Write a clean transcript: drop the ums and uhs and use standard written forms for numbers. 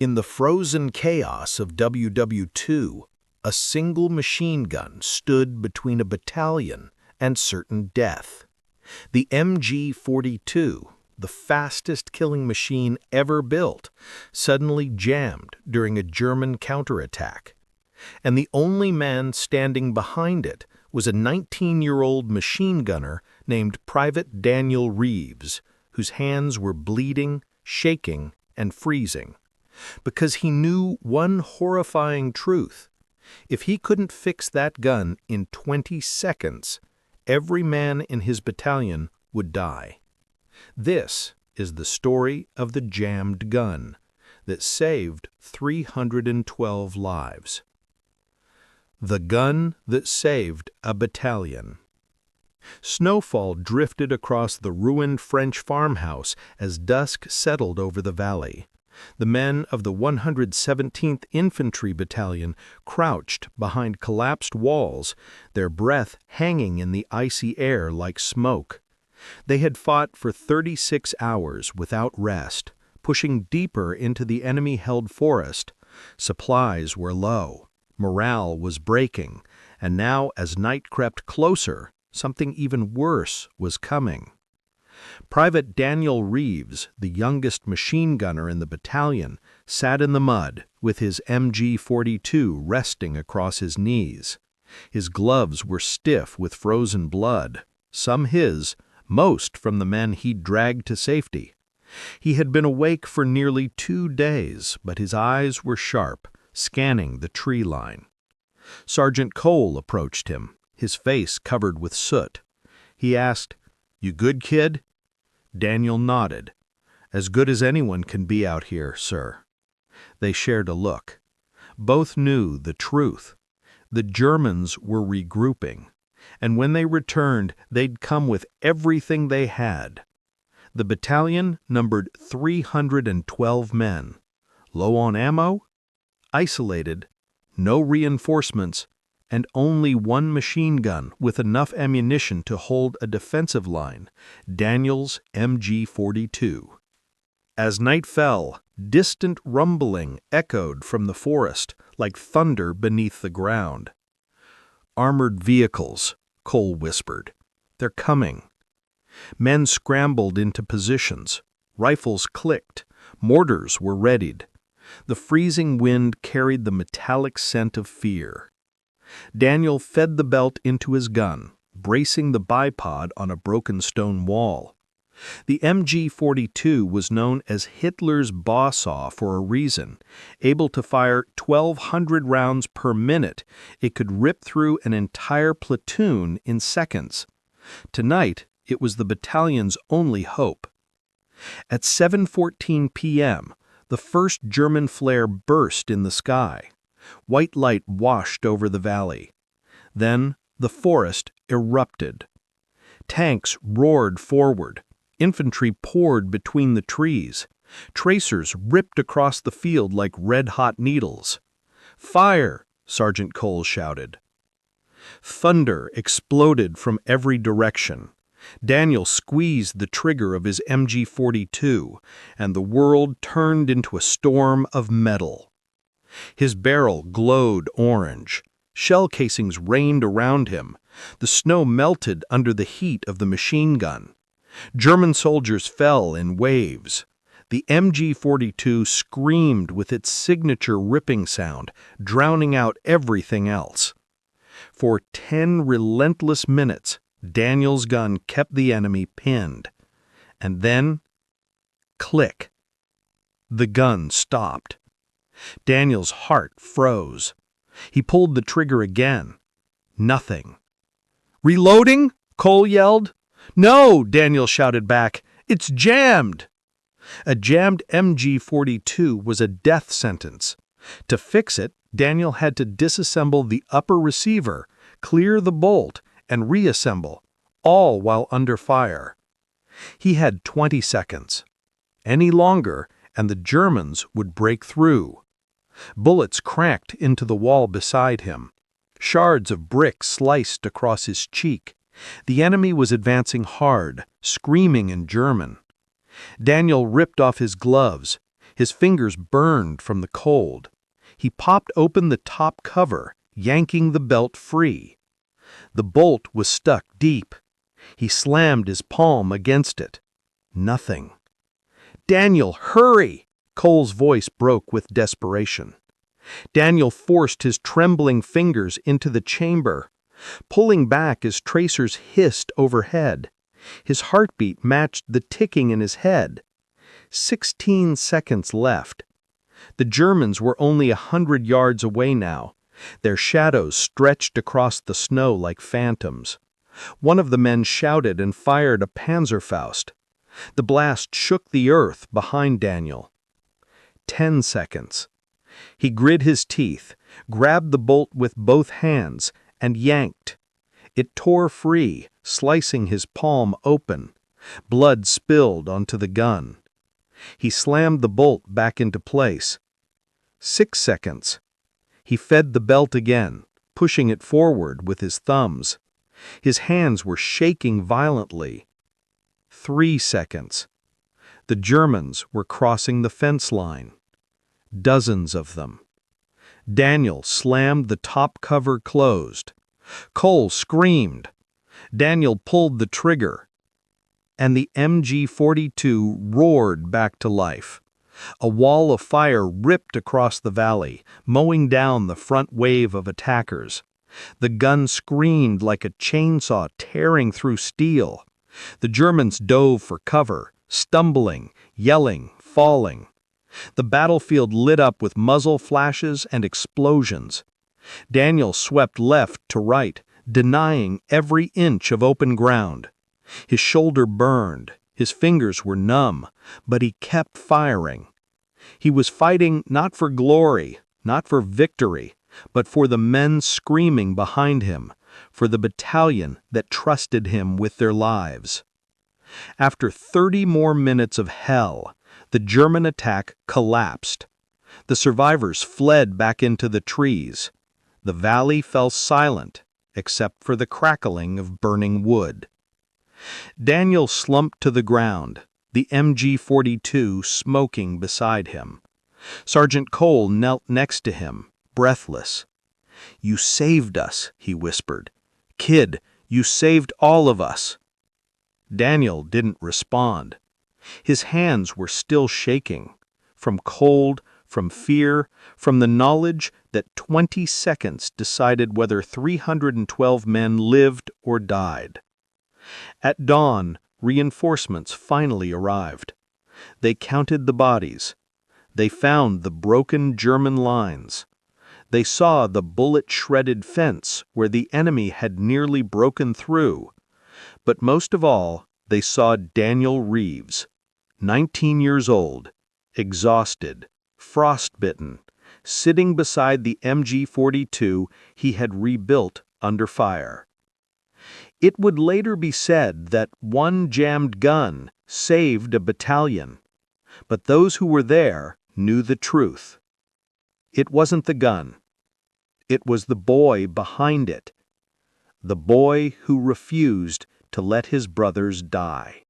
In the frozen chaos of WWII, a single machine gun stood between a battalion and certain death. The MG-42, the fastest killing machine ever built, suddenly jammed during a German counterattack. And the only man standing behind it was a 19-year-old machine gunner named Private Daniel Reeves, whose hands were bleeding, shaking, and freezing. Because he knew one horrifying truth. If he couldn't fix that gun in 20 seconds, every man in his battalion would die. This is the story of the jammed gun that saved 312 lives. The gun that saved a battalion. Snowfall drifted across the ruined French farmhouse as dusk settled over the valley. The men of the 117th Infantry Battalion crouched behind collapsed walls, their breath hanging in the icy air like smoke. They had fought for 36 hours without rest, pushing deeper into the enemy-held forest. Supplies were low, morale was breaking, and now as night crept closer, something even worse was coming. Private Daniel Reeves, the youngest machine gunner in the battalion, sat in the mud with his MG-42 resting across his knees. His gloves were stiff with frozen blood, some his, most from the men he'd dragged to safety. He had been awake for nearly 2 days, but his eyes were sharp, scanning the tree line. Sergeant Cole approached him, his face covered with soot. He asked, "You good, kid?" Daniel nodded. "As good as anyone can be out here, sir." They shared a look. Both knew the truth. The Germans were regrouping, and when they returned, they'd come with everything they had. The battalion numbered 312 men. Low on ammo, isolated, no reinforcements, and only one machine gun with enough ammunition to hold a defensive line, Daniel's MG-42. As night fell, distant rumbling echoed from the forest like thunder beneath the ground. "Armored vehicles," Cole whispered. "They're coming." Men scrambled into positions. Rifles clicked. Mortars were readied. The freezing wind carried the metallic scent of fear. Daniel fed the belt into his gun, bracing the bipod on a broken stone wall. The MG-42 was known as Hitler's bawsaw for a reason. Able to fire 1,200 rounds per minute, it could rip through an entire platoon in seconds. Tonight, it was the battalion's only hope. At 7:14 p.m., the first German flare burst in the sky. White light washed over the valley. Then the forest erupted. Tanks roared forward. Infantry poured between the trees. Tracers ripped across the field like red-hot needles. "Fire!" Sergeant Cole shouted. Thunder exploded from every direction. Daniel squeezed the trigger of his MG-42, and the world turned into a storm of metal. His barrel glowed orange. Shell casings rained around him. The snow melted under the heat of the machine gun. German soldiers fell in waves. The MG-42 screamed with its signature ripping sound, drowning out everything else. For 10 relentless minutes, Daniel's gun kept the enemy pinned. And then, click. The gun stopped. Daniel's heart froze. He pulled the trigger again. Nothing. "Reloading?" Cole yelled. "No," Daniel shouted back. "It's jammed." A jammed MG-42 was a death sentence. To fix it, Daniel had to disassemble the upper receiver, clear the bolt, and reassemble, all while under fire. He had 20 seconds. Any longer, and the Germans would break through. Bullets cracked into the wall beside him. Shards of brick sliced across his cheek. The enemy was advancing hard, screaming in German. Daniel ripped off his gloves. His fingers burned from the cold. He popped open the top cover, yanking the belt free. The bolt was stuck deep. He slammed his palm against it. Nothing. "Daniel, hurry!" Cole's voice broke with desperation. Daniel forced his trembling fingers into the chamber, pulling back as tracers hissed overhead. His heartbeat matched the ticking in his head. 16 seconds left. The Germans were only 100 yards away now. Their shadows stretched across the snow like phantoms. One of the men shouted and fired a Panzerfaust. The blast shook the earth behind Daniel. 10 seconds. He grit his teeth, grabbed the bolt with both hands, and yanked. It tore free, slicing his palm open. Blood spilled onto the gun. He slammed the bolt back into place. 6 seconds. He fed the belt again, pushing it forward with his thumbs. His hands were shaking violently. 3 seconds. The Germans were crossing the fence line. Dozens of them. Daniel slammed the top cover closed. Cole screamed. Daniel pulled the trigger. And the MG-42 roared back to life. A wall of fire ripped across the valley, mowing down the front wave of attackers. The gun screamed like a chainsaw tearing through steel. The Germans dove for cover, stumbling, yelling, falling. The battlefield lit up with muzzle flashes and explosions. Daniel swept left to right, denying every inch of open ground. His shoulder burned, his fingers were numb, but he kept firing. He was fighting not for glory, not for victory, but for the men screaming behind him, for the battalion that trusted him with their lives. After 30 more minutes of hell, the German attack collapsed. The survivors fled back into the trees. The valley fell silent, except for the crackling of burning wood. Daniel slumped to the ground, the MG-42 smoking beside him. Sergeant Cole knelt next to him, breathless. "You saved us," he whispered. "Kid, you saved all of us." Daniel didn't respond. His hands were still shaking, from cold, from fear, from the knowledge that 20 seconds decided whether 312 men lived or died. At dawn, reinforcements finally arrived. They counted the bodies. They found the broken German lines. They saw the bullet-shredded fence where the enemy had nearly broken through. But most of all, they saw Daniel Reeves, 19 years old, exhausted, frostbitten, sitting beside the MG-42 he had rebuilt under fire. It would later be said that one jammed gun saved a battalion, but those who were there knew the truth. It wasn't the gun. It was the boy behind it, the boy who refused to let his brothers die.